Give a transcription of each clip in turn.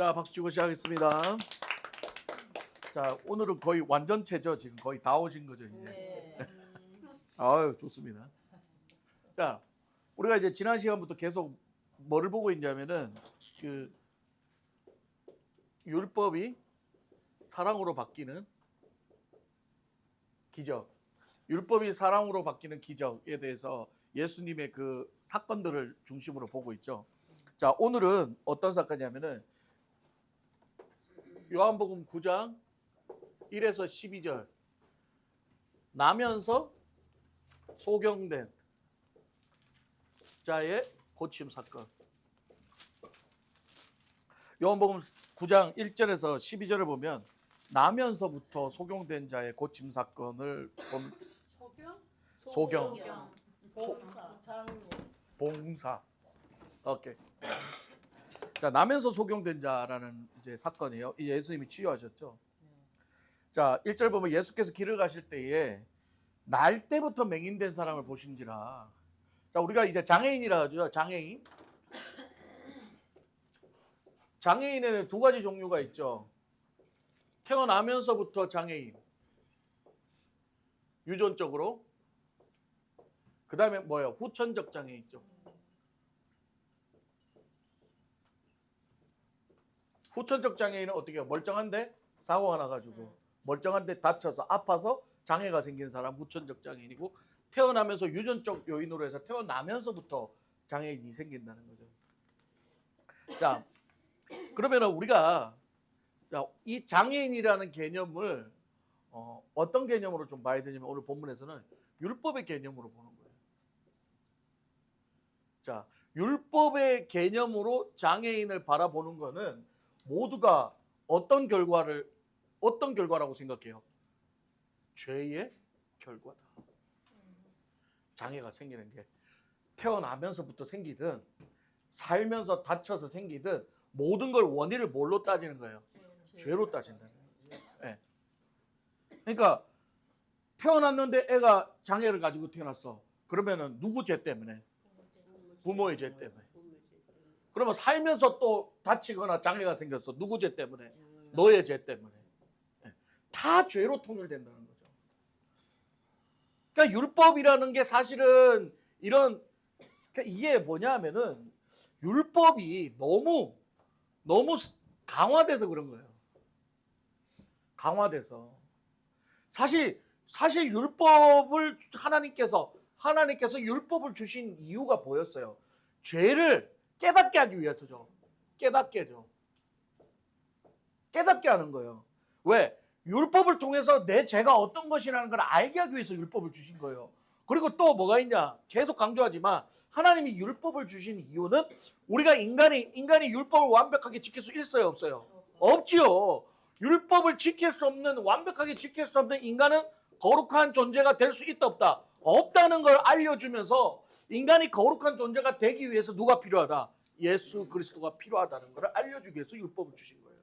자, 박수 치고 시작하겠습니다. 자, 오늘은 거의 완전체죠. 지금 거의 다 오신 거죠, 이제. 네. 아유, 좋습니다. 자, 우리가 이제 지난 시간부터 계속 뭐를 보고 있냐면은 그 율법이 사랑으로 바뀌는 기적. 율법이 사랑으로 바뀌는 기적에 대해서 예수님의 그 사건들을 중심으로 보고 있죠. 자, 오늘은 어떤 사건이냐면은 요한복음 9장 1에서 12절. 나면서 소경된 자의 고침 사건. 요한복음 9장 1절에서 12절을 보면 나면서부터 소경된 자의 고침 사건을 본 소경. 봉사, 장님. 봉사. 오케이. 자, 나면서 소경된 자라는 이제 사건이에요. 이 예수님이 치유하셨죠. 자, 1절 보면 예수께서 길을 가실 때에 날 때부터 맹인된 사람을 보신지라. 자, 우리가 이제 장애인이라 하죠. 장애인. 장애인에는 두 가지 종류가 있죠. 태어나면서부터 장애인. 유전적으로. 그 다음에 뭐예요? 후천적 장애 있죠. 후천적 장애인은 어떻게 해요? 멀쩡한데 사고가 나가지고 멀쩡한데 다쳐서 아파서 장애가 생긴 사람 후천적 장애인이고, 태어나면서 유전적 요인으로 해서 태어나면서부터 장애인이 생긴다는 거죠. 자, 그러면 우리가 이 장애인이라는 개념을 어떤 개념으로 좀 봐야 되냐면 오늘 본문에서는 율법의 개념으로 보는 거예요. 자, 율법의 개념으로 장애인을 바라보는 거는 모두가 어떤 결과라고 생각해요? 죄의 결과다. 장애가 생기는 게 태어나면서부터 생기든 살면서 다쳐서 생기든 모든 걸 원인을 뭘로 따지는 거예요? 죄로 따진다는 거예요. 네. 그러니까 태어났는데 애가 장애를 가지고 태어났어. 그러면은 누구 죄 때문에? 부모의 죄 때문에. 그러면 살면서 또 다치거나 장애가 생겼어. 누구 죄 때문에? 너의 죄 때문에. 다 죄로 통일된다는 거죠. 그러니까 율법이라는 게 사실은 그러니까 이게 뭐냐 하면은 율법이 너무 강화돼서 그런 거예요. 강화돼서. 사실 율법을 하나님께서 율법을 주신 이유가 뭐였어요? 죄를 깨닫게 하기 위해서죠. 깨닫게 하는 거예요. 왜? 율법을 통해서 내 죄가 어떤 것이라는 걸 알게 하기 위해서 율법을 주신 거예요. 그리고 또 뭐가 있냐? 계속 강조하지만 하나님이 율법을 주신 이유는 우리가 인간이 율법을 완벽하게 지킬 수 있어요, 없어요? 없지요. 율법을 완벽하게 지킬 수 없는 인간은 거룩한 존재가 될 수 있다, 없다? 없다는 걸 알려주면서 인간이 거룩한 존재가 되기 위해서 누가 필요하다? 예수 그리스도가 필요하다는 걸 알려주기 위해서 율법을 주신 거예요.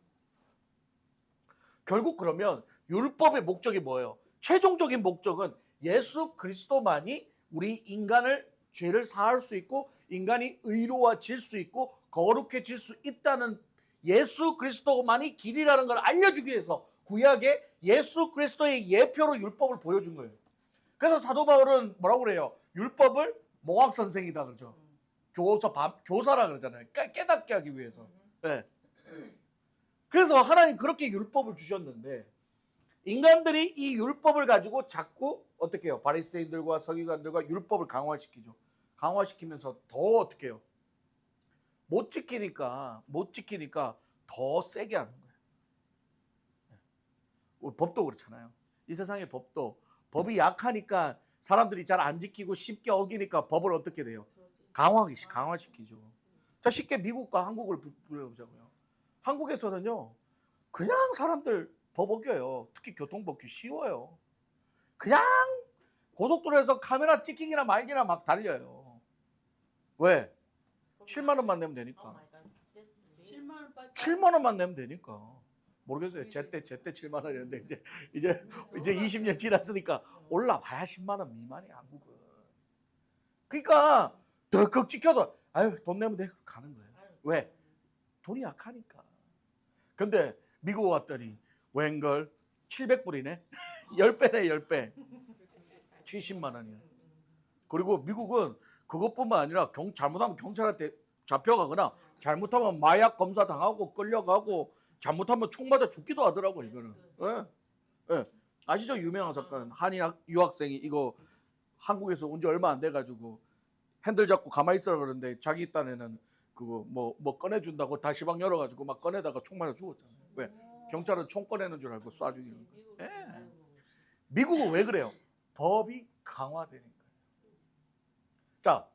결국 그러면 율법의 목적이 뭐예요? 최종적인 목적은 예수 그리스도만이 우리 인간을 죄를 사할 수 있고 인간이 의로워질 수 있고 거룩해질 수 있다는 예수 그리스도만이 길이라는 걸 알려주기 위해서 구약에 예수 그리스도의 예표로 율법을 보여준 거예요. 그래서 사도 바울은 뭐라고 그래요? 율법을 모학 선생이다 그러죠. 교사라 그러잖아요. 깨닫게 하기 위해서. 네. 그래서 하나님 그렇게 율법을 주셨는데 인간들이 이 율법을 가지고 자꾸 어떻게 해요? 바리새인들과 서기관들과 율법을 강화시키죠. 강화시키면서 더 어떻게 해요? 못 지키니까 더 세게 하는 거예요. 법도 그렇잖아요. 이 세상의 법이 약하니까 사람들이 잘 안 지키고 쉽게 어기니까 법을 어떻게 돼요? 강화시키죠. 자, 쉽게 미국과 한국을 비교해보자고요. 한국에서는요, 그냥 사람들 법 어겨요. 특히 교통법규 쉬워요. 그냥 고속도로에서 카메라 찍히기나 말기나 막 달려요. 왜? 7만 원만 내면 되니까. 7만 원만 내면 되니까. 모르겠어요. 제때 7만 원이었는데 이제 20년 지났으니까 올라봐야 10만 원 미만이야, 한국은. 그러니까 덜컥 찍혀서 아유 돈 내면 돼 가는 거예요. 왜? 돈이 약하니까. 근데 미국 왔더니 웬걸 700불이네. 10배네 10배. 70만 원이야. 그리고 미국은 그것뿐만 아니라 잘못하면 경찰한테 잡혀가거나 잘못하면 마약 검사 당하고 끌려가고 잘못하면 총 맞아 죽기도 하더라고 이거는. 예. 예. 아시죠? 유명한 사건. 한인 유학생이 이거 한국에서 온 지 얼마 안 돼가지고 핸들 잡고 가만히 있으라 그러는데 자기 딴에는 그거 뭐 꺼내준다고 다시방 열어가지고 막 꺼내다가 총 맞아 죽었잖아요. 왜? 경찰은 총 꺼내는 줄 알고 쏴 죽이는 거예요. 예. 미국은 왜 그래요? 법이 강화되는 거예요. 자,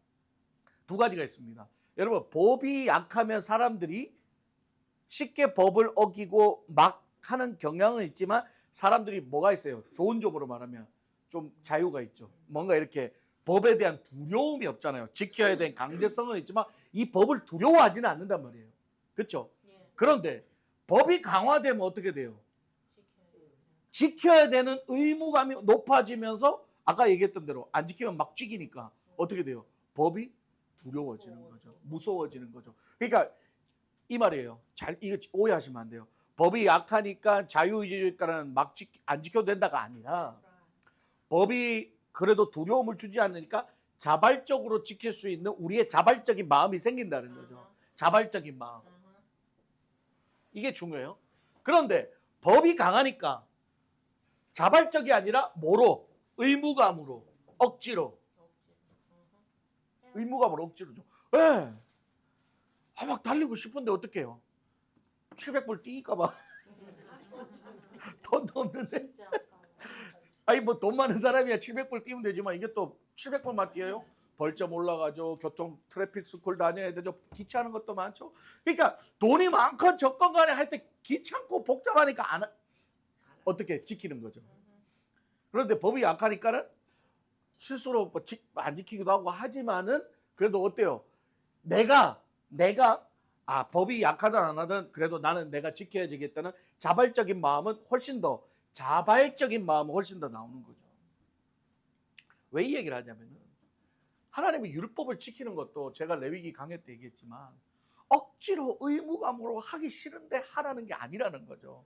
두 가지가 있습니다. 여러분, 법이 약하면 사람들이 쉽게 법을 어기고 막 하는 경향은 있지만 사람들이 뭐가 있어요? 좋은 점으로 말하면 좀 자유가 있죠. 뭔가 이렇게 법에 대한 두려움이 없잖아요. 지켜야 되는 강제성은 있지만 이 법을 두려워하지는 않는단 말이에요. 그렇죠? 그런데 법이 강화되면 어떻게 돼요? 지켜야 되는 의무감이 높아지면서 아까 얘기했던 대로 안 지키면 막 죽이니까 어떻게 돼요? 법이 두려워지는 거죠. 무서워지는 거죠. 그러니까 이 말이에요. 이거 오해하시면 안 돼요. 법이 약하니까 자유의지니까는 막 안 지켜도 된다가 아니라 법이 그래도 두려움을 주지 않으니까 자발적으로 지킬 수 있는 우리의 자발적인 마음이 생긴다는 거죠. 자발적인 마음. 이게 중요해요. 그런데 법이 강하니까 자발적이 아니라 뭐로? 의무감으로, 억지로. 의무감으로 억지로죠. 예. 막 달리고 싶은데 어떡해요? 700불 띄니까 봐. 돈도 없는데. 아니 뭐 돈 많은 사람이야 700불 띄면 되지만 이게 또 700불만 띄어요? 벌점 올라가죠. 교통 트래픽 스쿨 다녀야 되죠. 귀찮은 것도 많죠. 그러니까 돈이 많건 적건 간에 할 때 귀찮고 복잡하니까 어떻게 지키는 거죠. 그런데 법이 약하니까는 스스로 안 지키기도 하고 하지만은 그래도 어때요? 내가 법이 약하든 안 하든 그래도 나는 내가 지켜야 되겠다는 자발적인 마음은 훨씬 더 나오는 거죠. 왜 이 얘기를 하냐면은 하나님의 율법을 지키는 것도 제가 레위기 강해 때 얘기했지만 억지로 의무감으로 하기 싫은데 하라는 게 아니라는 거죠.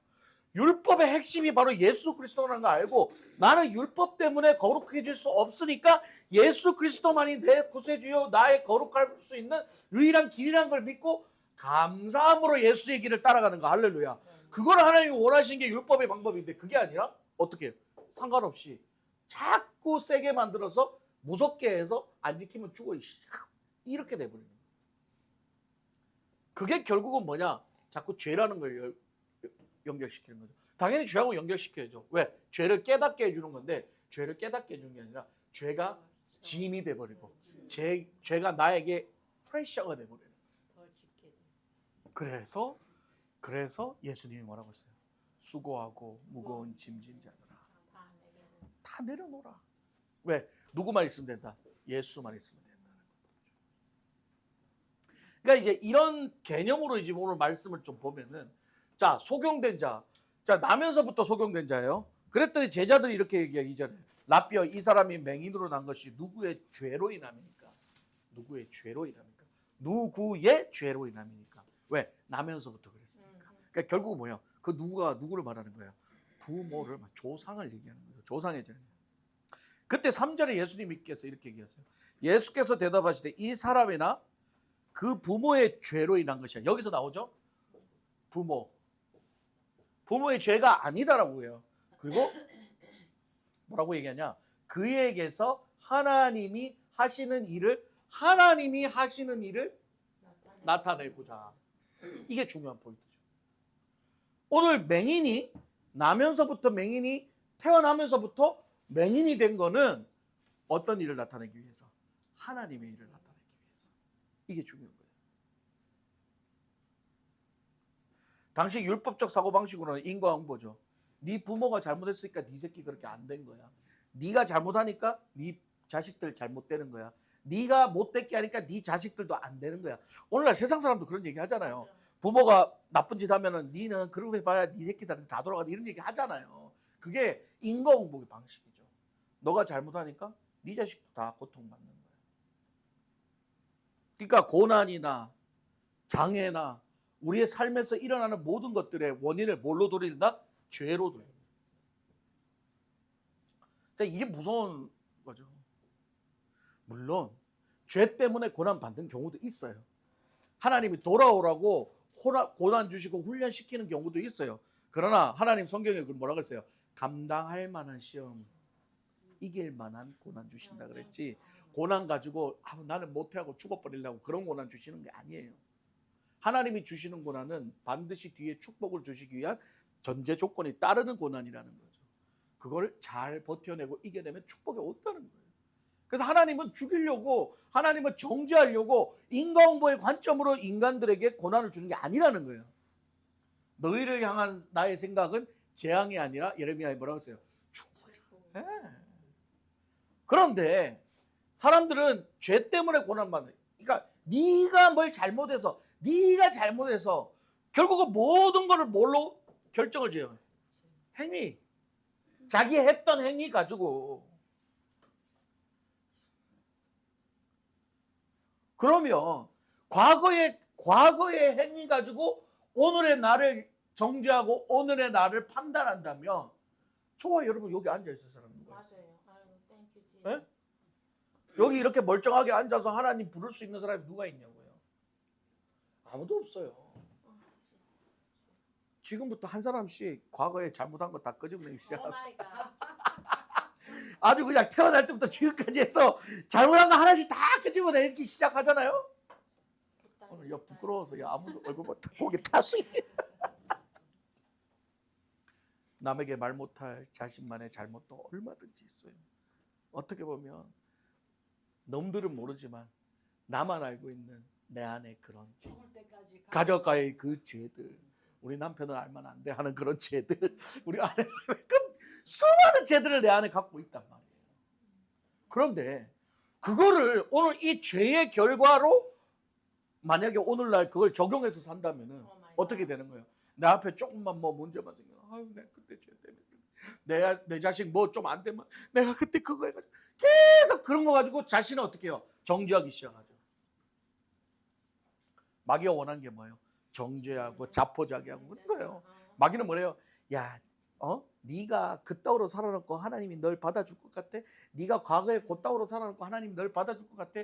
율법의 핵심이 바로 예수 그리스도라는 걸 알고 나는 율법 때문에 거룩해질 수 없으니까 예수 그리스도만이 내 구세주요 나의 거룩할 수 있는 유일한 길이라는 걸 믿고 감사함으로 예수의 길을 따라가는 거. 할렐루야. 그걸 하나님이 원하시는 게 율법의 방법인데 그게 아니라 어떻게 상관없이 자꾸 세게 만들어서 무섭게 해서 안 지키면 죽어 이렇게 돼버리는 거예요. 그게 결국은 뭐냐? 자꾸 죄라는 걸 연결시키는 거죠. 당연히 죄하고 연결시켜야죠. 왜? 죄를 깨닫게 해주는 건데 죄를 깨닫게 해주는 게 아니라 죄가 짐이 돼버리고 죄가 나에게 프레셔가 돼버려요. 그래서 예수님이 뭐라고 했어요? 수고하고 무거운 짐진 자들아 다 내려놓으라. 왜? 누구만 있으면 된다? 예수만 있으면 된다는 거죠. 그러니까 이제 이런 개념으로 이제 오늘 말씀을 좀 보면은 자, 소경된 자. 자, 나면서부터 소경된 자예요. 그랬더니 제자들이 이렇게 얘기해요. 이전에. 라비어 이 사람이 맹인으로 난 것이 누구의 죄로 인함이니까? 누구의 죄로 인함이니까? 누구의 죄로 인함이니까? 왜? 나면서부터 그랬으니까. 그러니까 결국은 뭐예요? 그 누구를 말하는 거예요? 부모를, 조상을 얘기하는 거예요. 조상의 죄. 그때 3절에 예수님께서 이렇게 얘기하세요. 예수께서 대답하시되 이 사람이나 그 부모의 죄로 인한 것이야. 여기서 나오죠? 부모의 죄가 아니다라고 해요. 그리고 뭐라고 얘기하냐? 그에게서 하나님이 하시는 일을 나타내고자. 이게 중요한 포인트죠. 오늘 태어나면서부터 맹인이 된 거는 어떤 일을 나타내기 위해서? 하나님의 일을 나타내기 위해서. 이게 중요한 거예요. 당시 율법적 사고방식으로는 인과응보죠. 네 부모가 잘못했으니까 네 새끼 그렇게 안 된 거야. 네가 잘못하니까 네 자식들 잘못되는 거야. 네가 못됐게 하니까 네 자식들도 안 되는 거야. 오늘날 세상 사람도 그런 얘기 하잖아요. 부모가 나쁜 짓 하면은 니는 그렇게 봐야 네 새끼들한테 다 돌아가다 이런 얘기 하잖아요. 그게 인과응보의 방식이죠. 너가 잘못하니까 네 자식도 다 고통받는 거야. 그러니까 고난이나 장애나 우리의 삶에서 일어나는 모든 것들의 원인을 뭘로 돌린다? 죄로 돌린다. 근데 이게 무서운 거죠. 물론 죄 때문에 고난 받는 경우도 있어요. 하나님이 돌아오라고 고난 주시고 훈련시키는 경우도 있어요. 그러나 하나님 성경에 뭐라고 했어요? 감당할 만한 시험, 이길 만한 고난 주신다 그랬지. 고난 가지고 나는 못하고 죽어버리려고 그런 고난 주시는 게 아니에요. 하나님이 주시는 고난은 반드시 뒤에 축복을 주시기 위한 전제 조건이 따르는 고난이라는 거죠. 그걸 잘 버텨내고 이겨내면 축복이 온다는 거예요. 그래서 하나님은 죽이려고, 하나님은 정죄하려고 인과응보의 관점으로 인간들에게 고난을 주는 게 아니라는 거예요. 너희를 향한 나의 생각은 재앙이 아니라, 예레미야에 뭐라고 했어요? 축복이라고. 네. 그런데 사람들은 죄 때문에 고난받는, 그러니까 네가 잘못해서 결국은 모든 것을 뭘로 결정을 지어요? 행위. 자기 했던 행위 가지고. 그러면 과거의 행위 가지고 오늘의 나를 정죄하고 오늘의 나를 판단한다면, 저와 여러분 여기 앉아 있을 사람 누가 있어요? 맞아요. 네? 여기 이렇게 멀쩡하게 앉아서 하나님 부를 수 있는 사람이 누가 있냐고요? 아무도 없어요. 지금부터 한 사람씩 과거에 잘못한 거 다 끄집어내기 시작합니다. 아주 그냥 태어날 때부터 지금까지 해서 잘못한 거 하나씩 다 끄집어내기 시작하잖아요. 오늘 야 부끄러워서 야 아무도 얼굴 고개 타수. 남에게 말 못할 자신만의 잘못도 얼마든지 있어요. 어떻게 보면 놈들은 모르지만 나만 알고 있는 내 안에 그런 죄, 가져가의 그 죄들, 우리 남편은 알면 안 돼 하는 그런 죄들, 우리 안에 수많은 죄들을 내 안에 갖고 있단 말이에요. 그런데 그거를 오늘 이 죄의 결과로 만약에 오늘날 그걸 적용해서 산다면은 어떻게 되는 거예요? 내 앞에 조금만 뭐 문제만 생기면 아유 내가 그때 죄 때문에 내 자식 뭐 좀 안 되면 내가 그때 그거 해가지고 계속 그런 거 가지고 자신을 어떻게 해요? 정죄하기 시작하죠. 마귀가 원하는 게 뭐예요? 정죄하고 자포자기하고 그런 거예요. 마귀는 뭐래요? 야, 네가 그따위로 살아놓고 하나님이 널 받아줄 것 같아? 네가 과거에 그따위로 살아놓고 하나님이 널 받아줄 것 같아?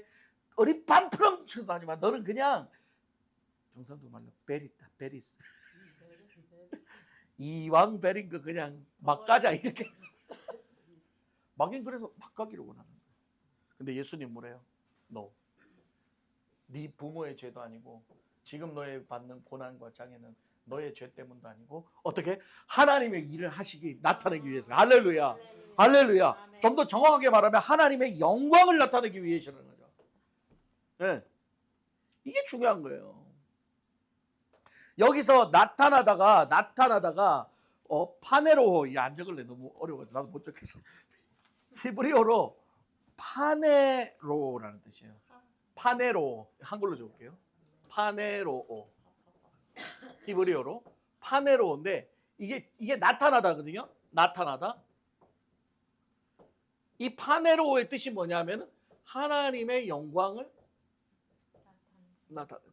어리 반프럼 쳐도 아니만 너는 그냥 정상도 말로 베리다 베리스 이왕 베린 거 그냥 막 가자 이렇게. 마귀는 그래서 막 가기를 원하는 거예요. 근데 예수님 뭐래요? 네 부모의 죄도 아니고 지금 너의 받는 고난과 장애는 너의 죄 때문도 아니고 어떻게? 하나님의 일을 하시기 나타내기 위해서. 할렐루야. 할렐루야. 좀 더 정확하게 말하면 하나님의 영광을 나타내기 위해서라는 거죠. 네. 이게 중요한 거예요. 여기서 나타나다가 파네로, 안 적을래 너무 어려워서 나도 못 적겠어. 히브리어로 파네로라는 뜻이에요. 파네로, 한글로 적을게요. 파네로. 히브리어로 파네로인데 이게 나타나다거든요. 나타나다. 이 파네로의 뜻이 뭐냐면 하나님의 영광을 나타낸다.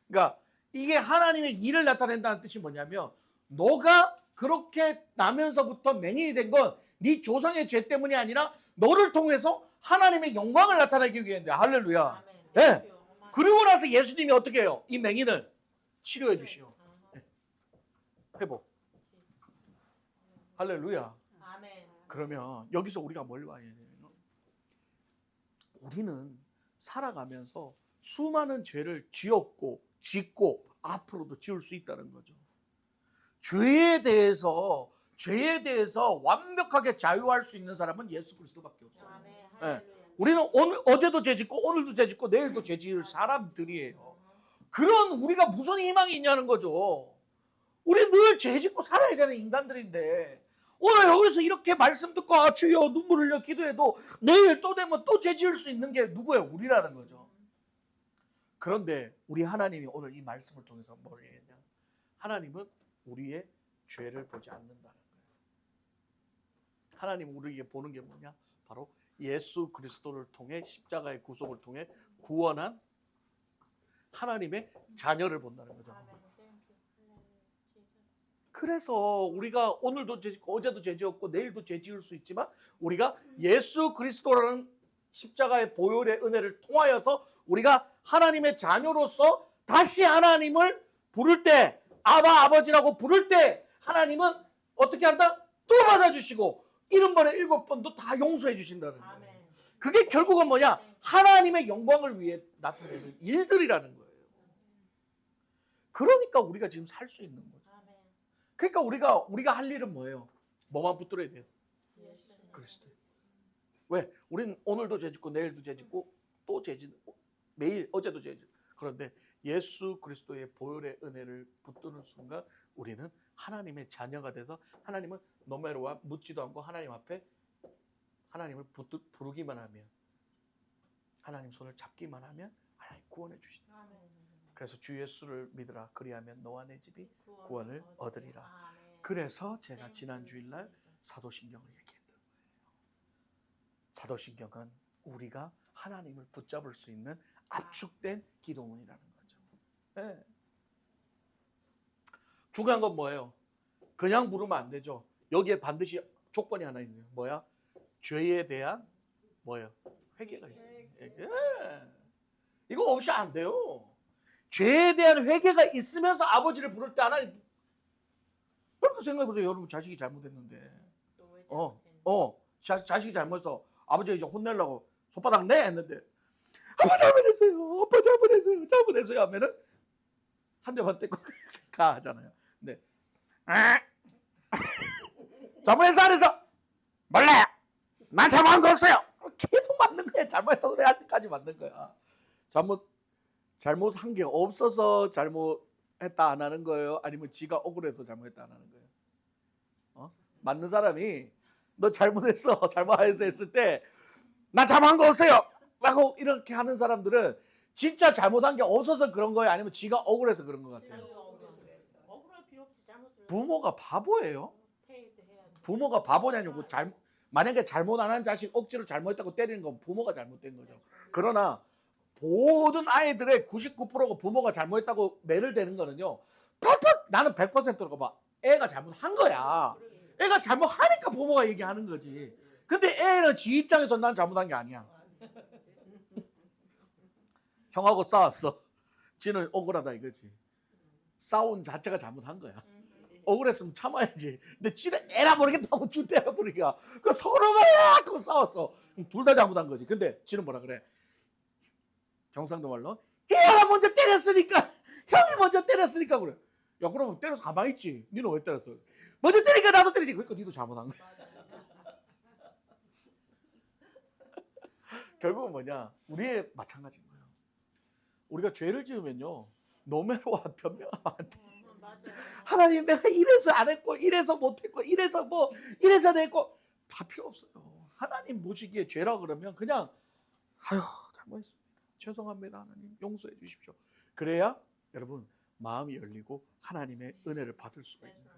그러니까 이게 하나님의 일을 나타낸다는 뜻이 뭐냐면 너가 그렇게 나면서부터 맹인이 된 건 네 조상의 죄 때문이 아니라 너를 통해서 하나님의 영광을 나타내기 위해인데. 할렐루야. 네. 그리고 나서 예수님이 어떻게 해요? 이 맹인을 치료해 주시오. 네. 회복. 할렐루야. 그러면 여기서 우리가 뭘 봐야 돼요? 우리는 살아가면서 수많은 죄를 지었고 짓고 앞으로도 지을 수 있다는 거죠. 죄에 대해서 완벽하게 자유할 수 있는 사람은 예수 그리스도밖에 없어요. 네. 우리는 어제도 죄 짓고 오늘도 죄 짓고 내일도 죄 지을 사람들이에요. 그런 우리가 무슨 희망이 있냐는 거죠. 우리 늘 죄 짓고 살아야 되는 인간들인데 오늘 여기서 이렇게 말씀 듣고 주여 눈물 흘려 기도해도 내일 또 되면 또 죄 지을 수 있는 게 누구예요? 우리라는 거죠. 그런데 우리 하나님이 오늘 이 말씀을 통해서 뭘 얘기했냐? 하나님은 우리의 죄를 보지 않는다는 거예요. 하나님 우리에게 보는 게 뭐냐? 바로 예수 그리스도를 통해 십자가의 구속을 통해 구원한 하나님의 자녀를 본다는 거죠. 그래서 우리가 오늘도 죄 짓고 어제도 죄 지었고 내일도 죄 지을 수 있지만 우리가 예수 그리스도라는 십자가의 보혈의 은혜를 통하여서 우리가 하나님의 자녀로서 다시 하나님을 부를 때 아바 아버지라고 부를 때 하나님은 어떻게 한다? 또 받아주시고 70번에 7번도 다 용서해 주신다는 거예요. 그게 결국은 뭐냐? 하나님의 영광을 위해 나타내는 일들이라는 거예요. 그러니까 우리가 지금 살 수 있는 거죠. 그러니까 우리가 할 일은 뭐예요? 뭐만 붙들어야 돼요? 그리스도. 왜? 우리는 오늘도 죄 짓고 내일도 죄 짓고 또 죄 짓고 매일 어제도 죄 짓고 그런데 예수 그리스도의 보혈의 은혜를 붙드는 순간 우리는 하나님의 자녀가 돼서 하나님은 노메로와 묻지도 않고 하나님 앞에 하나님을 부르기만 하면 하나님 손을 잡기만 하면 하나님 구원해 주신다. 그래서 주 예수를 믿으라 그리하면 너와 내 집이 구원을 얻으리라. 그래서 제가 지난 주일날 사도신경을 얘기했던 거예요. 사도신경은 우리가 하나님을 붙잡을 수 있는 압축된 기도문이라는 거죠. 네. 중요한 건 뭐예요? 그냥 부르면 안 되죠. 여기에 반드시 조건이 하나 있네요. 뭐야? 죄에 대한 뭐예요? 회개가 있어요. 예. 이거 없이 안 돼요. 죄에 대한 회개가 있으면서 아버지를 부를 때 하나님 여러분 생각해보세요. 여러분 자식이 잘못했는데 자식이 잘못해서 아버지가 이제 혼내려고 손바닥 내 했는데 아빠 잘못했어요. 아빠 잘못했어요 하면은 한 대만 떼고 가 하잖아요. 네. 잘못했어 안 했어? 몰래 난 잘못한 거 없어요. 계속 맞는 거야. 잘못했다고 할 때까지 맞는 거야. 잘못한 게 없어서 잘못했다 안 하는 거예요? 아니면 지가 억울해서 잘못했다 안 하는 거예요? 맞는 사람이 너 잘못했어 했을 때 나 잘못한 거 없어요 라고 이렇게 하는 사람들은 진짜 잘못한 게 없어서 그런 거예요? 아니면 지가 억울해서 그런 것 같아요? 부모가 바보예요? 부모가 바보냐고. 만약에 잘못 안 한 자식 억지로 잘못했다고 때리는 건 부모가 잘못된 거죠. 그러나 모든 아이들의 99%가 부모가 잘못했다고 매를 대는 거는요. 나는 100%로 봐. 애가 잘못한 거야. 애가 잘못하니까 부모가 얘기하는 거지. 근데 애는 지 입장에서 난 잘못한 게 아니야. 형하고 싸웠어. 지는 억울하다 이거지. 싸운 자체가 잘못한 거야. 억울했으면 참아야지. 근데 지는 에라 모르겠다고 주대라 버리기야. 그 서로가 하고 싸웠어. 둘 다 잘못한 거지. 근데 지는 뭐라 그래? 경상도 말로 얘가 먼저 때렸으니까 형이 먼저 때렸으니까 그래. 야 그러면 때려서 가만히 있지. 니는 왜 때렸어? 먼저 때리니까 나도 때리지. 그러니까 니도 잘못한 거야. 결국은 뭐냐? 우리의 마찬가지인 거예요. 우리가 죄를 지으면요. 노매로와 변명하면 안 돼. 하나님 내가 이래서 안 했고 이래서 못했고 이래서 됐고 다 필요 없어요. 하나님 보시기에 죄라 그러면 그냥 아유 잘못했습니다. 죄송합니다. 하나님 용서해 주십시오. 그래야 여러분 마음이 열리고 하나님의 은혜를 받을 수가 있는 거예요.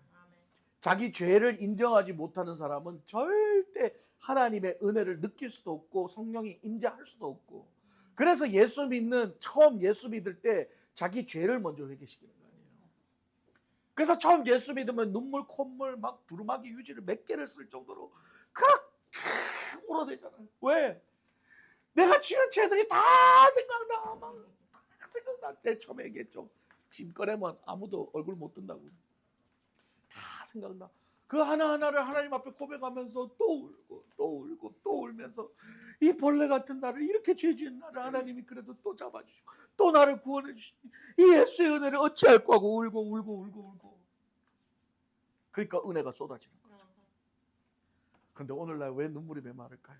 자기 죄를 인정하지 못하는 사람은 절대 하나님의 은혜를 느낄 수도 없고 성령이 임재할 수도 없고 그래서 처음 예수 믿을 때 자기 죄를 먼저 회개시키는 거예요. 그래서 처음 예수 믿으면 눈물, 콧물, 막 두루마기 휴지를 몇 개를 쓸 정도로 그렇게 울어대잖아요. 왜? 내가 지은 죄들이 다 생각나. 내 처음에 얘기했죠. 짐 꺼내면 아무도 얼굴 못 든다고. 다 생각나. 그 하나하나를 하나님 앞에 고백하면서 또 울면서 이 벌레 같은 나를 이렇게 죄 지은 나를 하나님이 그래도 또 잡아주시고 또 나를 구원해 주시니 이 예수의 은혜를 어찌할까 하고 울고 그러니까 은혜가 쏟아지는 거죠. 그런데 오늘날 왜 눈물이 메마를까요?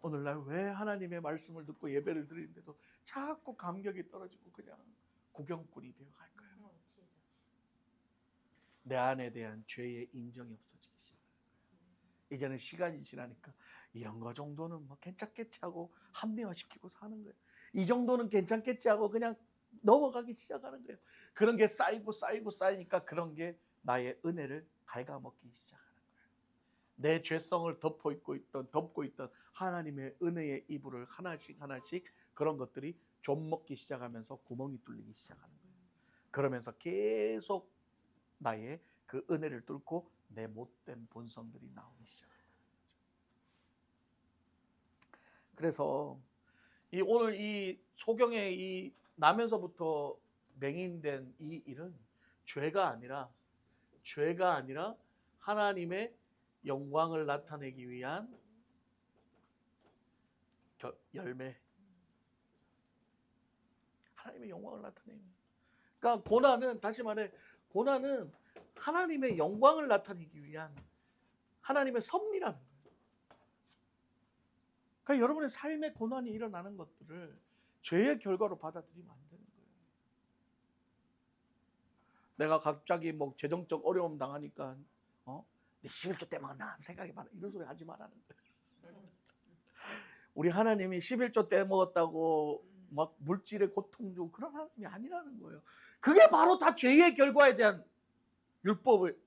오늘날 왜 하나님의 말씀을 듣고 예배를 드리는데도 자꾸 감격이 떨어지고 그냥 구경꾼이 되어 갈까요? 내 안에 대한 죄의 인정이 없어지기 시작해요. 이제는 시간이 지나니까 이런 거 정도는 뭐 괜찮겠지 하고 합리화시키고 사는 거예요. 이 정도는 괜찮겠지 하고 그냥 넘어가기 시작하는 거예요. 그런 게 쌓이니까 그런 게 나의 은혜를 갉아먹기 시작하는 거예요. 내 죄성을 덮고 있던 하나님의 은혜의 이불을 하나씩 그런 것들이 좀 먹기 시작하면서 구멍이 뚫리기 시작하는 거예요. 그러면서 계속 나의 그 은혜를 뚫고 내 못된 본성들이 나오기 시작합니다. 그래서 오늘 이 소경의 이 나면서부터 맹인된 이 일은 죄가 아니라 하나님의 영광을 나타내기 위한 열매. 하나님의 영광을 나타내는. 그러니까 고난은, 다시 말해, 고난은 하나님의 영광을 나타내기 위한 하나님의 섭리라는 거예요. 그러니까 여러분의 삶의 고난이 일어나는 것들을 죄의 결과로 받아들이면 안 되는 거예요. 내가 갑자기 뭐 재정적 어려움 당하니까 내 11조 때 먹었나 생각해봐라, 이런 소리 하지 말라는 거예요. 우리 하나님이 11조 때 먹었다고 막 물질의 고통 주고 그런 하나님이 아니라는 거예요. 그게 바로 다 죄의 결과에 대한 율법을.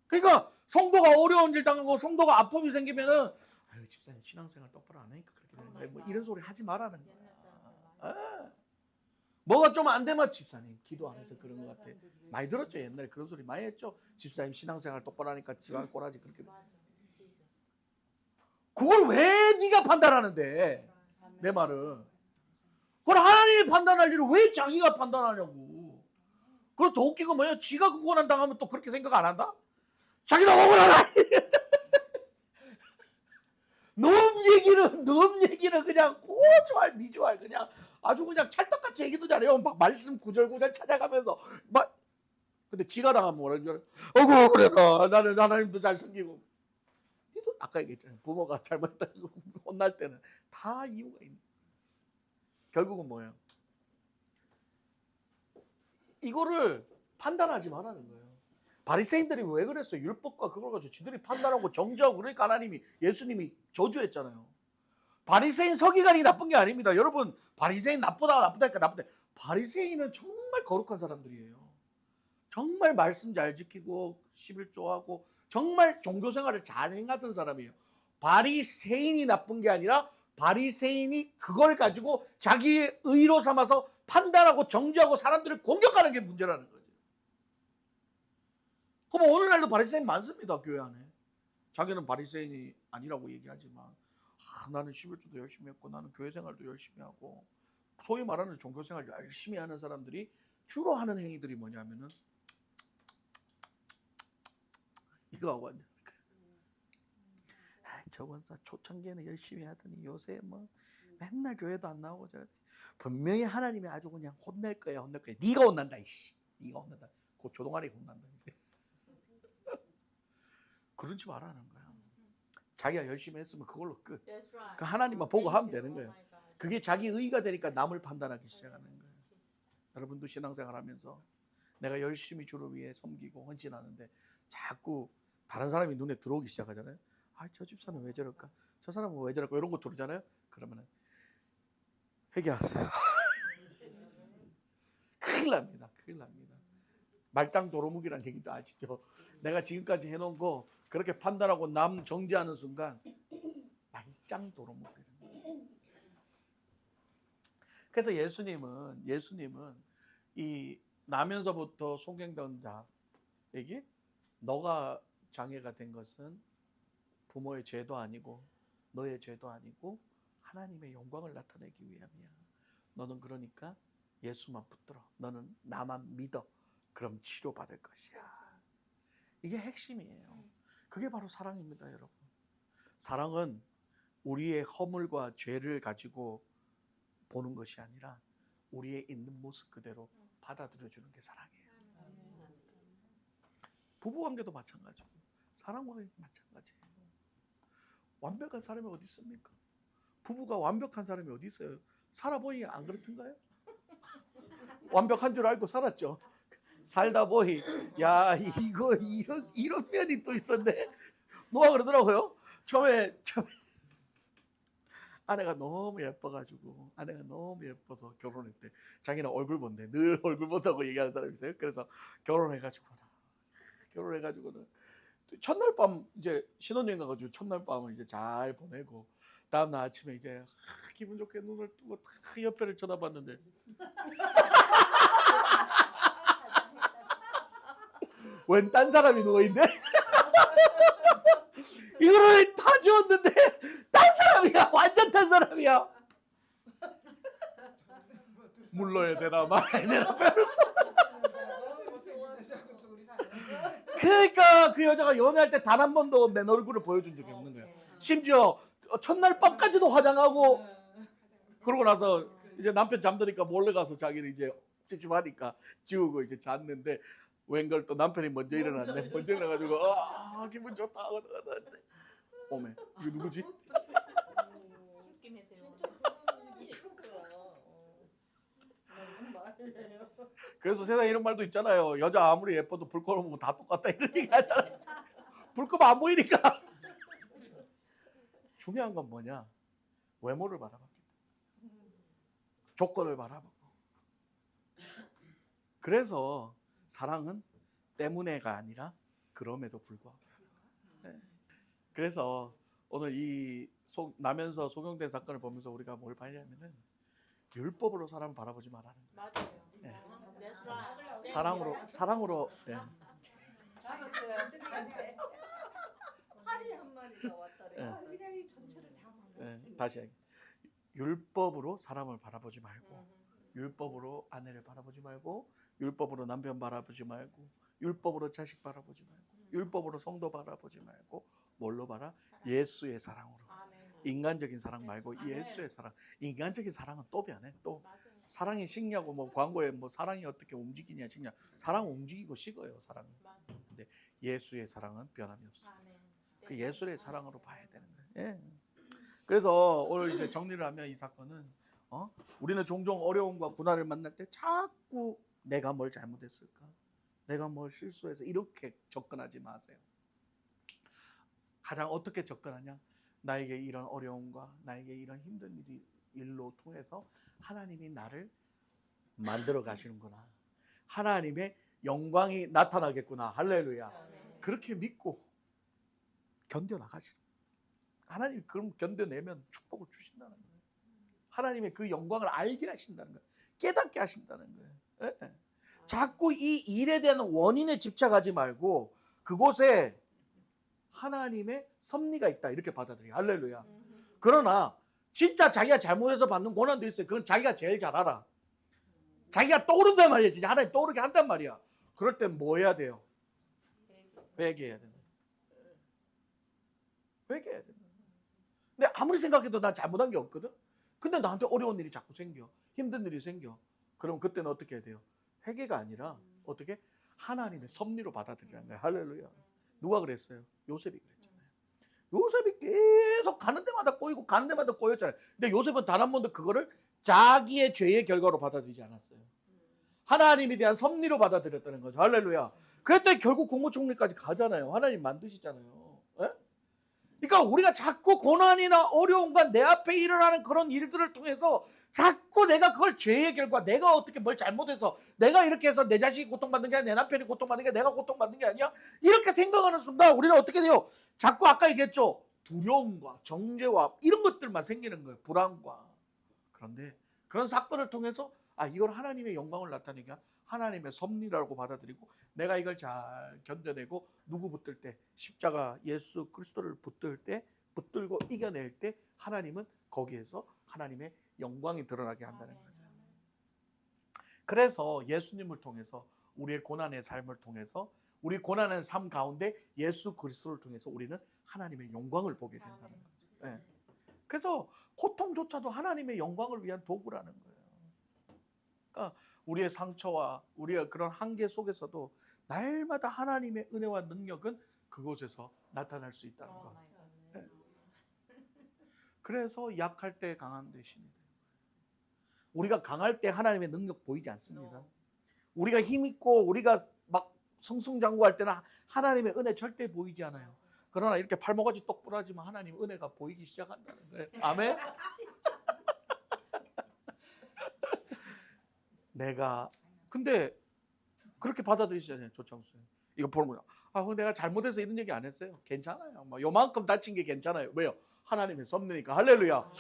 그러니까 성도가 어려운 일 당하고 성도가 아픔이 생기면은 아유, 집사님 신앙생활 똑바로 안 하니까 그렇게 되는 거예요. 뭐 이런 소리 하지 말라는 거야. 뭐가 좀 안 되면 집사님 기도 안 해서 그런 것 같아. 많이 들었죠. 옛날에 그런 소리 많이 했죠. 집사님 신앙생활 똑바로 하니까 집안 꼬라지 그렇게. 그걸 왜 네가 판단하는데? 내 말은. 그걸 하나님이 판단할 일을 왜 자기가 판단하냐고. 그리고 더 웃긴 건 뭐냐? 지가 그 고난 당하면 또 그렇게 생각 안 한다? 자기도 억울하다. 놈 얘기는 그냥 고조할 미조할 그냥 아주 그냥 찰떡같이 얘기도 잘해요. 막 말씀 구절구절 찾아가면서 막. 근데 지가 당하면 뭐라는 줄 알아? 억울해라. 나는 하나님도 잘 섬기고. 아까 얘기했잖아요. 부모가 잘못했다고 혼날 때는 다 이유가 있는. 결국은 뭐예요? 이거를 판단하지 말라는 거예요. 바리새인들이 왜 그랬어요? 율법과 그걸 가지고 지들이 판단하고 정죄하고 그러니까 하나님이, 예수님이 저주했잖아요. 바리새인 서기관이 나쁜 게 아닙니다. 여러분, 바리새인 나쁘다니까 나쁘다. 바리새인은 정말 거룩한 사람들이에요. 정말 말씀 잘 지키고 11조하고 정말 종교생활을 잘 행하던 사람이에요. 바리새인이 나쁜 게 아니라 바리새인이 그걸 가지고 자기의 의로 삼아서 판단하고 정죄하고 사람들을 공격하는 게 문제라는 거죠. 그럼 오늘날도 바리새인 많습니다. 교회 안에. 자기는 바리새인이 아니라고 얘기하지만 나는 11조도 열심히 했고 나는 교회 생활도 열심히 하고 소위 말하는 종교생활 열심히 하는 사람들이 주로 하는 행위들이 뭐냐면은 이거 하고 앉아. 저 권사 초창기에는 열심히 하더니 요새 뭐 맨날 교회도 안 나오고 저래. 분명히 하나님이 아주 그냥 혼낼 거야. 네가 혼난다 이씨. 네가 혼난다. 그 조동아리 혼난다. 그러지 말라는 거야. 자기가 열심히 했으면 그걸로 끝. 그 하나님만 보고 하면 되는 거예요. 그게 자기 의의가 되니까 남을 판단하기 시작하는 거예요. 여러분도 신앙생활하면서 내가 열심히 주를 위해 섬기고 헌신하는데 자꾸 다른 사람이 눈에 들어오기 시작하잖아요. 저 집사는 왜 저럴까? 저 사람은 왜 저럴까? 이런 거 들으잖아요. 그러면은 회개하세요. 큰일 납니다. 말짱 도루묵이라는 얘기도 아시죠? 내가 지금까지 해놓은 거 그렇게 판단하고 남 정죄하는 순간 말짱 도루묵 되는 거예요. 그래서 예수님은 이 나면서부터 소경된 자에게 너가 장애가 된 것은 부모의 죄도 아니고 너의 죄도 아니고 하나님의 영광을 나타내기 위함이야. 너는 그러니까 예수만 붙들어. 너는 나만 믿어. 그럼 치료받을 것이야. 이게 핵심이에요. 그게 바로 사랑입니다, 여러분. 사랑은 우리의 허물과 죄를 가지고 보는 것이 아니라 우리의 있는 모습 그대로 받아들여주는 게 사랑이에요. 부부관계도 마찬가지고 사랑관계도 마찬가지예요. 완벽한 사람이 어디 있습니까? 부부가 완벽한 사람이 어디 있어요? 살아보니 안 그렇던가요? 완벽한 줄 알고 살았죠. 살다 보니 야 이거 이런 면이 또 있었네. 누가 그러더라고요. 처음에 아내가 너무 예뻐가지고 아내가 너무 예뻐서 결혼했대. 자기는 얼굴 본대. 늘 얼굴 본다고 얘기하는 사람이 있어요. 그래서 결혼해가지고는 첫날 밤 이제 신혼여행 가가지고 첫날 밤을 이제 잘 보내고 다음날 아침에 이제 기분 좋게 눈을 뜨고 딱 옆에를 쳐다봤는데 웬 딴 사람이 누워있네? 이거를 다 지웠는데 딴 사람이야. 완전 딴 사람이야. 물러야 되나 말아야 되나 배웠어. 그러니까 그 여자가 연애할 때 단 한 번도 맨 얼굴을 보여준 적이 없는 거야. 심지어 첫날 밤까지도 화장하고 그러고 나서 이제 남편 잠드니까 몰래 가서 자기는 이제 찝찝하니까 지우고 이제 잤는데 웬걸 또 남편이 먼저 일어났네. 먼저 일어나가지고 기분 좋다 하고 나갔는데 오메 이거 누구지? 그래서 세상에 이런 말도 있잖아요. 여자 아무리 예뻐도 불 꺼놓으면 다 똑같다 이런 얘기 하잖아요. 불 끄면 안 보이니까. 중요한 건 뭐냐? 외모를 바라봤기 때문에. 조건을 바라보고. 그래서 사랑은 때문에가 아니라 그럼에도 불구하고. 네. 그래서 오늘 이 나면서 소경된 사건을 보면서 우리가 뭘 봐야하면은 율법으로 사람을 바라보지 말라는 거예요. 맞아요. 네. 사랑으로. 네. 파리 한 마리가 왔다래. 네. 그냥 이 전체를 다 네. 다시 하기. 율법으로 사람을 바라보지 말고 율법으로 아내를 바라보지 말고 율법으로 남편 바라보지 말고 율법으로 자식 바라보지 말고 율법으로 성도 바라보지 말고 뭘로 봐라? 예수의 사랑으로. 인간적인 사랑 말고 예수의 사랑. 인간적인 사랑은 또 변해. 또 사랑이 식냐고 뭐 광고에 뭐 사랑이 어떻게 움직이냐 식냐. 사랑은 움직이고 식어요. 사랑은. 근데 예수의 사랑은 변함이 없어. 그 예수의 사랑으로 봐야 되는 거예요. 예. 그래서 오늘 이제 정리를 하면 이 사건은 우리는 종종 어려움과 고난을 만날 때 자꾸 내가 뭘 잘못했을까? 내가 뭘 실수해서 이렇게 접근하지 마세요. 가장 어떻게 접근하냐? 나에게 이런 어려움과 나에게 이런 힘든 일로 통해서 하나님이 나를 만들어 가시는구나. 하나님의 영광이 나타나겠구나. 할렐루야. 그렇게 믿고 견뎌나가시는 거예요. 하나님이 그럼 견뎌내면 축복을 주신다는 거예요. 하나님의 그 영광을 알게 하신다는 거예요. 깨닫게 하신다는 거예요. 네. 자꾸 이 일에 대한 원인에 집착하지 말고 그곳에 하나님의 섭리가 있다 이렇게 받아들여요. 할렐루야. 그러나 진짜 자기가 잘못해서 받는 고난도 있어요. 그건 자기가 제일 잘 알아. 자기가 떠오른단 말이야. 진짜 하나님 떠오르게 한단 말이야. 그럴 땐 뭐 해야 돼요? 회개해야 된다. 회개해야 된다. 근데 아무리 생각해도 난 잘못한 게 없거든. 근데 나한테 어려운 일이 자꾸 생겨. 힘든 일이 생겨. 그럼 그때는 어떻게 해야 돼요? 회개가 아니라 어떻게? 하나님의 섭리로 받아들이라는 거야. 할렐루야. 누가 그랬어요? 요셉이 그랬잖아요. 요셉이 계속 가는 데마다 꼬이고 가는 데마다 꼬였잖아요. 근데 요셉은 단 한 번도 그거를 자기의 죄의 결과로 받아들이지 않았어요. 하나님에 대한 섭리로 받아들였다는 거죠. 할렐루야. 그랬더니 결국 국무총리까지 가잖아요. 하나님 만드시잖아요. 에? 그러니까 우리가 자꾸 고난이나 어려움과 내 앞에 일어나는 그런 일들을 통해서 자꾸 내가 그걸 죄의 결과, 내가 어떻게 뭘 잘못해서 내가 이렇게 해서 내 자식이 고통받는 게 아니라 내 남편이 고통받는 게 내가 고통받는 게 아니야? 이렇게 생각하는 순간 우리는 어떻게 돼요? 자꾸 아까 얘기했죠. 두려움과 정죄와 이런 것들만 생기는 거예요. 불안과. 그런데 그런 사건을 통해서 이걸 하나님의 영광을 나타내게 하나님의 섭리라고 받아들이고 내가 이걸 잘 견뎌내고 누구 붙들 때 십자가 예수 그리스도를 붙들고 이겨낼 때 하나님은 거기에서 하나님의 영광이 드러나게 한다는 거죠. 그래서 예수님을 통해서 우리의 고난의 삶을 통해서 우리 고난의 삶 가운데 예수 그리스도를 통해서 우리는 하나님의 영광을 보게 된다는 거죠. 네. 그래서 고통조차도 하나님의 영광을 위한 도구라는 거예요. 그러니까 우리의 상처와 우리의 그런 한계 속에서도 날마다 하나님의 은혜와 능력은 그곳에서 나타날 수 있다는 거. 네. 그래서 약할 때 강한 대신이 돼요. 우리가 강할 때 하나님의 능력 보이지 않습니다. 우리가 힘있고 우리가 막 승승장구할 때는 하나님의 은혜 절대 보이지 않아요. 그러나 이렇게 팔목까지 똑 부러지면 하나님의 은혜가 보이기 시작한다는 거예요. 아멘. 내가 근데 그렇게 받아들이시잖아요. 조창수 이거 보면 내가 잘못해서 이런 얘기 안 했어요. 괜찮아요. 뭐 요만큼 다친 게 괜찮아요. 왜요? 하나님의 섭리니까. 할렐루야.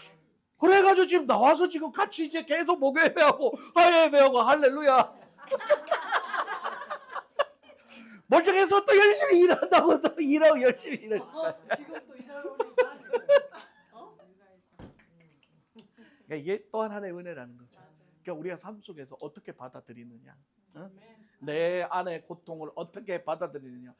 그래가지고 지금 나와서 지금 같이 이제 계속 목요 예배하고 화요 예배하고 할렐루야. 멀쩡해서 또 열심히 일한다고 또 일하고 열심히 일했어요. 지금 또 일하러 오니까 그러니까 이게 또 하나의 은혜라는 거죠. 그러니까 우리가 삶 속에서 어떻게 받아들이느냐, 내 안의 고통을 어떻게 받아들이느냐.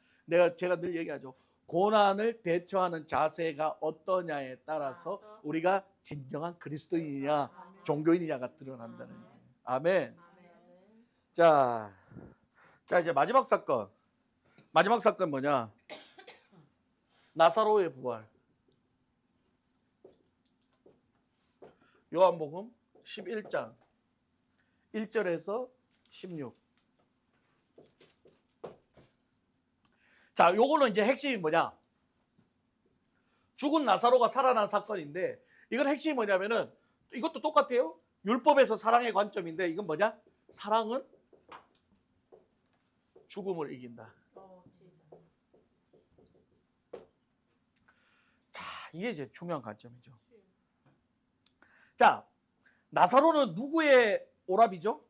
제가 늘 얘기하죠. 고난을 대처하는 자세가 어떠냐에 따라서 우리가 진정한 그리스도인이냐 종교인이냐가 드러난다는 거예요. 아멘. 자 이제 마지막 사건. 마지막 사건 뭐냐? 나사로의 부활. 요한복음 11장 1절에서 16. 자, 요거는 이제 핵심이 뭐냐? 죽은 나사로가 살아난 사건인데, 이건 핵심이 뭐냐면은, 이것도 똑같아요. 율법에서 사랑의 관점인데, 이건 뭐냐? 사랑은 죽음을 이긴다. 자, 이게 이제 중요한 관점이죠. 자, 나사로는 누구의 오랍이죠?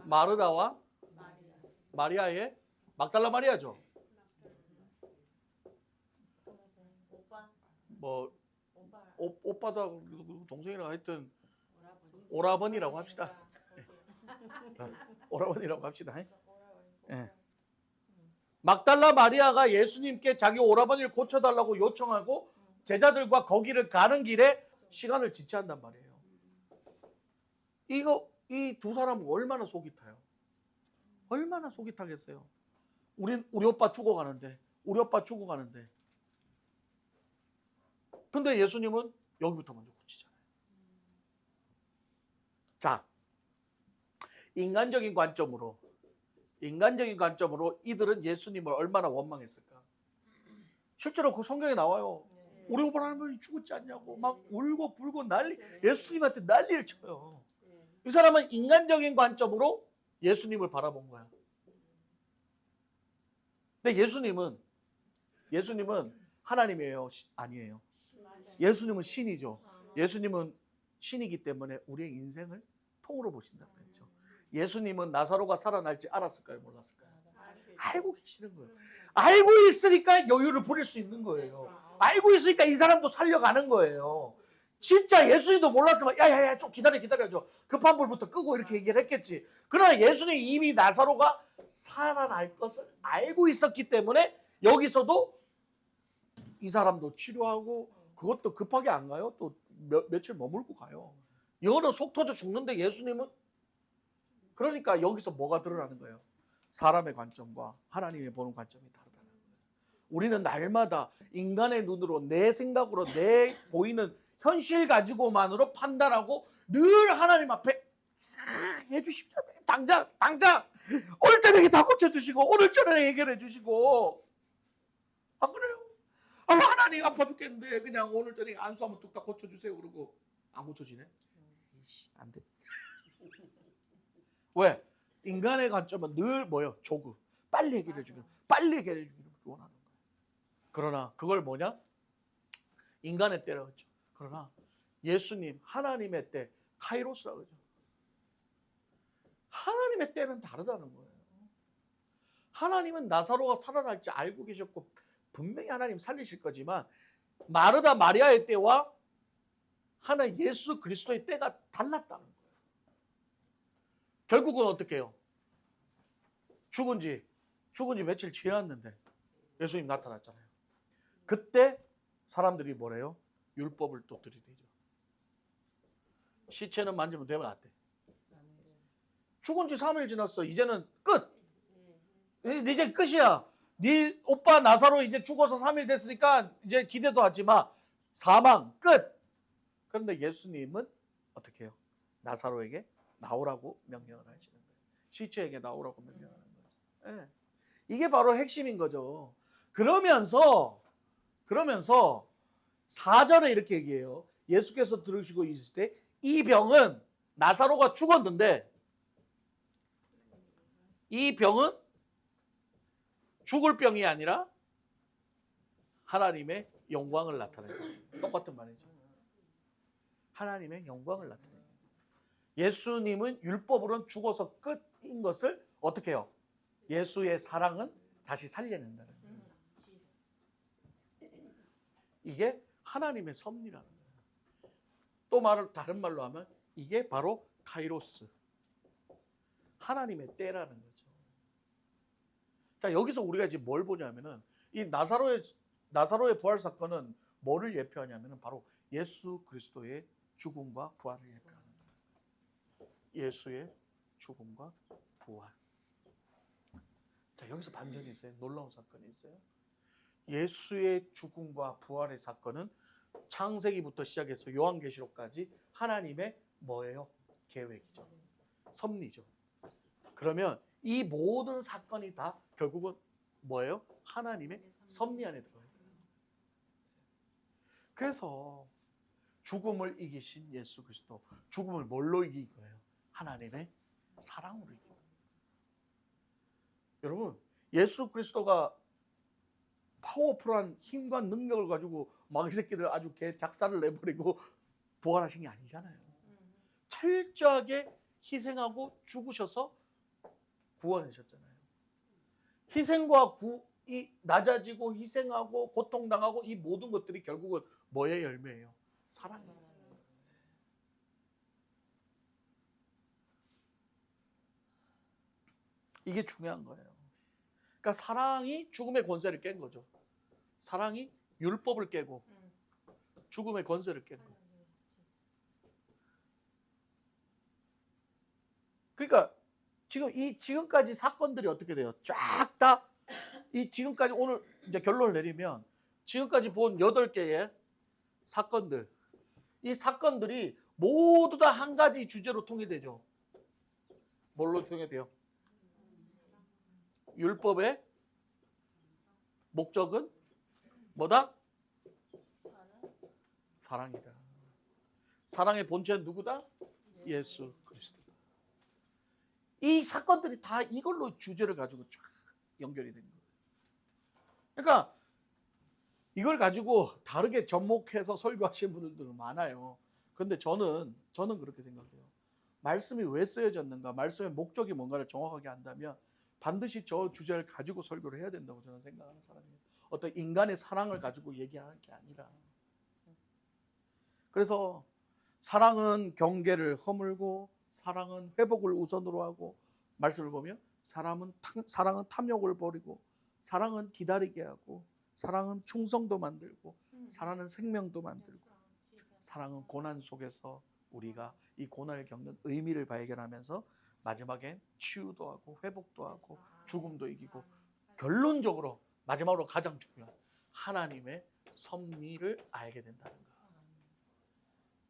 마르다와 마리아의 막달라 마리아죠. 뭐 오빠도 동생이라고 하여튼 오라버니라고 합시다. 오라버니라고 합시다. 네. 막달라 마리아가 예수님께 자기 오라버니를 고쳐달라고 요청하고 제자들과 거기를 가는 길에 시간을 지체한단 말이에요. 이 두 사람은 얼마나 속이 타요? 얼마나 속이 타겠어요? 우리 오빠 죽어가는데, 근데 예수님은 여기부터 먼저 고치잖아요. 자, 인간적인 관점으로 이들은 예수님을 얼마나 원망했을까? 실제로 그 성경에 나와요. 우리 오빠 할머니 죽었지 않냐고 막 울고 불고 예수님한테 난리를 쳐요. 이 사람은 인간적인 관점으로 예수님을 바라본 거야. 근데 예수님은 하나님이에요? 아니에요. 예수님은 신이죠. 예수님은 신이기 때문에 우리의 인생을 통으로 보신다고 했죠. 예수님은 나사로가 살아날지 알았을까요? 몰랐을까요? 알고 계시는 거예요. 알고 있으니까 여유를 부릴 수 있는 거예요. 알고 있으니까 이 사람도 살려가는 거예요. 진짜 예수님도 몰랐으면 야야야 좀 기다려줘. 급한 불부터 끄고 이렇게 얘기를 했겠지. 그러나 예수님이 이미 나사로가 살아날 것을 알고 있었기 때문에 여기서도 이 사람도 치료하고 그것도 급하게 안 가요. 또 며칠 머물고 가요. 영어는 속 터져 죽는데 예수님은 그러니까 여기서 뭐가 드러나는 거예요? 사람의 관점과 하나님이 보는 관점이 다르다는 거예요. 우리는 날마다 인간의 눈으로 내 생각으로 내 보이는 현실 가지고만으로 판단하고 늘 하나님 앞에 해주십시오. 당장 오늘 저녁에 다 고쳐주시고 오늘 저녁에 해결해 주시고 안 그래요? 하나님 아파 죽겠는데 그냥 오늘 저녁에 안수하면 뚝딱 고쳐주세요. 그러고 안 고쳐지네? 안 돼. 왜? 인간의 관점은 늘 뭐예요? 조급. 빨리 해결해 주기를 원하는 거예요. 그러나 그걸 뭐냐? 인간의 때라고 했죠. 그러나 예수님, 하나님의 때, 카이로스라고 하죠. 하나님의 때는 다르다는 거예요. 하나님은 나사로가 살아날지 알고 계셨고 분명히 하나님 살리실 거지만 마르다 마리아의 때와 하나님 예수 그리스도의 때가 달랐다는 거예요. 결국은 어떻게 해요? 죽은 지 며칠 지났는데 예수님 나타났잖아요. 그때 사람들이 뭐래요? 율법을 또 들이대죠. 시체는 만지면 되면 안 돼. 죽은 지 3일 지났어. 이제는 끝. 이제 끝이야. 네 오빠 나사로 이제 죽어서 3일 됐으니까 이제 기대도 하지 마. 사망 끝. 그런데 예수님은 어떻게 해요? 나사로에게 나오라고 명령을 하시는 거예요. 시체에게 나오라고 명령하는 거죠. 네. 이게 바로 핵심인 거죠. 그러면서 4절에 이렇게 얘기해요. 예수께서 들으시고 있을 때 이 병은 나사로가 죽었는데 이 병은 죽을 병이 아니라 하나님의 영광을 나타내는 거예요. 똑같은 말이죠. 하나님의 영광을 나타내는 거예요. 예수님은 율법으로는 죽어서 끝인 것을 어떻게 해요? 예수의 사랑은 다시 살려낸다는 거예요. 이게 하나님의 섭리라는 거예요. 또 다른 말로 하면 이게 바로 카이로스, 하나님의 때라는 거죠. 자, 여기서 우리가 지금 뭘 보냐면은 이 나사로의 부활 사건은 뭐를 예표하냐면은 바로 예수 그리스도의 죽음과 부활을 예표하는 거예요. 예수의 죽음과 부활. 자, 여기서 반전이 있어요. 놀라운 사건이 있어요. 예수의 죽음과 부활의 사건은 창세기부터 시작해서 요한계시록까지 하나님의 뭐예요? 계획이죠. 섭리죠. 그러면 이 모든 사건이 다 결국은 뭐예요? 하나님의 섭리 안에 들어요. 그래서 죽음을 이기신 예수 그리스도, 죽음을 뭘로 이긴 거예요? 하나님의 사랑으로 이긴 거예요. 여러분, 예수 그리스도가 파워풀한 힘과 능력을 가지고 막 이 새끼들 아주 개 작사를 내버리고 부활하신 게 아니잖아요. 철저하게 희생하고 죽으셔서 구원하셨잖아요. 희생과 이 낮아지고 희생하고 고통당하고 이 모든 것들이 결국은 뭐의 열매예요? 사랑이에요. 이게 중요한 거예요. 그러니까 사랑이 죽음의 권세를 깬 거죠. 사랑이 율법을 깨고 죽음의 권세를 깬 거예요. 그러니까 지금까지 사건들이 어떻게 돼요? 쫙 다 이 지금까지 오늘 이제 결론을 내리면 지금까지 본 8개의 사건들, 이 사건들이 모두 다 한 가지 주제로 통일되죠. 뭘로 통일돼요? 율법의 목적은 뭐다? 사랑이다. 사랑의 본체는 누구다? 예수 그리스도. 이 사건들이 다 이걸로 주제를 가지고 쫙 연결이 된 거예요. 그러니까 이걸 가지고 다르게 접목해서 설교하시는 분들은 많아요. 그런데 저는 그렇게 생각해요. 말씀이 왜 쓰여졌는가, 말씀의 목적이 뭔가를 정확하게 안다면 반드시 저 주제를 가지고 설교를 해야 된다고 저는 생각하는 사람이에요. 어떤 인간의 사랑을 가지고 얘기하는 게 아니라. 그래서 사랑은 경계를 허물고 사랑은 회복을 우선으로 하고, 말씀을 보면 사랑은 탐욕을 버리고, 사랑은 기다리게 하고, 사랑은 충성도 만들고, 사랑은 생명도 만들고, 사랑은 고난 속에서 우리가 이 고난을 겪는 의미를 발견하면서 마지막엔 치유도 하고 회복도 하고 죽음도 이기고, 결론적으로 마지막으로 가장 중요한 하나님의 섭리를 알게 된다는 거.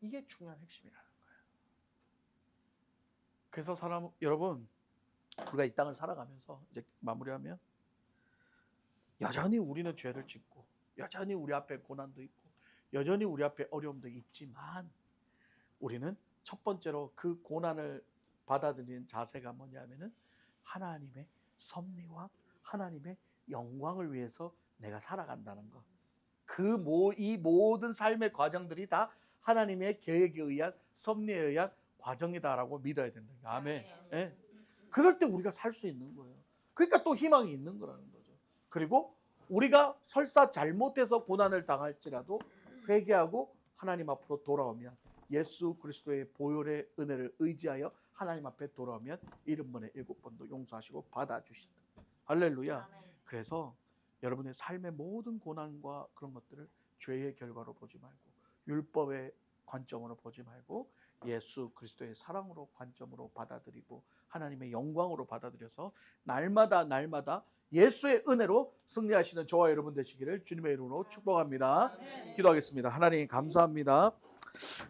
이게 중요한 핵심이라는 거예요. 그래서 여러분, 우리가 이 땅을 살아가면서 이제 마무리하면 여전히 우리는 죄를 짓고 여전히 우리 앞에 고난도 있고 여전히 우리 앞에 어려움도 있지만, 우리는 첫 번째로 그 고난을 받아들이는 자세가 뭐냐면은 하나님의 섭리와 하나님의 영광을 위해서 내가 살아간다는 것. 이 모든 삶의 과정들이 다 하나님의 계획에 의한 섭리에 의한 과정이다라고 믿어야 된다. 아멘. 예. 그럴 때 우리가 살 수 있는 거예요. 그러니까 또 희망이 있는 거라는 거죠. 그리고 우리가 설사 잘못해서 고난을 당할지라도 회개하고 하나님 앞으로 돌아오면, 예수 그리스도의 보혈의 은혜를 의지하여 하나님 앞에 돌아오면 70번에 7번도 용서하시고 받아주신다. 할렐루야. 그래서 여러분의 삶의 모든 고난과 그런 것들을 죄의 결과로 보지 말고 율법의 관점으로 보지 말고 예수 그리스도의 사랑으로 관점으로 받아들이고 하나님의 영광으로 받아들여서 날마다 예수의 은혜로 승리하시는 저와 여러분 되시기를 주님의 이름으로 축복합니다. 기도하겠습니다. 하나님 감사합니다.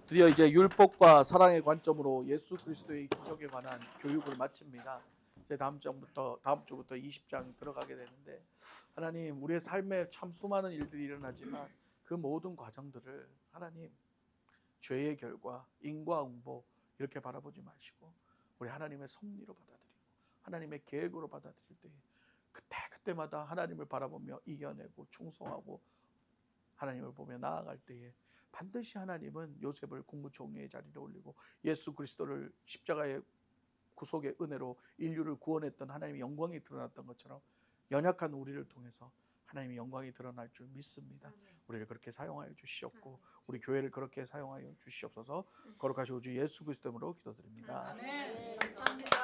드디어 이제 율법과 사랑의 관점으로 예수 그리스도의 기적에 관한 교육을 마칩니다. 이제 다음 주부터 20장 들어가게 되는데, 하나님, 우리의 삶에 참 수많은 일들이 일어나지만 그 모든 과정들을 하나님 죄의 결과, 인과응보 이렇게 바라보지 마시고 우리 하나님의 섭리로 받아들이고 하나님의 계획으로 받아들일 때에 그때마다 하나님을 바라보며 이겨내고 충성하고 하나님을 보며 나아갈 때에 반드시 하나님은 요셉을 국무총리의 자리에 올리고 예수 그리스도를 십자가의 구속의 은혜로 인류를 구원했던 하나님의 영광이 드러났던 것처럼 연약한 우리를 통해서 하나님의 영광이 드러날 줄 믿습니다. 우리를 그렇게 사용하여 주시옵고 우리 교회를 그렇게 사용하여 주시옵소서. 거룩하신 우주 예수 그리스도 이름으로 기도드립니다. 아멘. 감사합니다.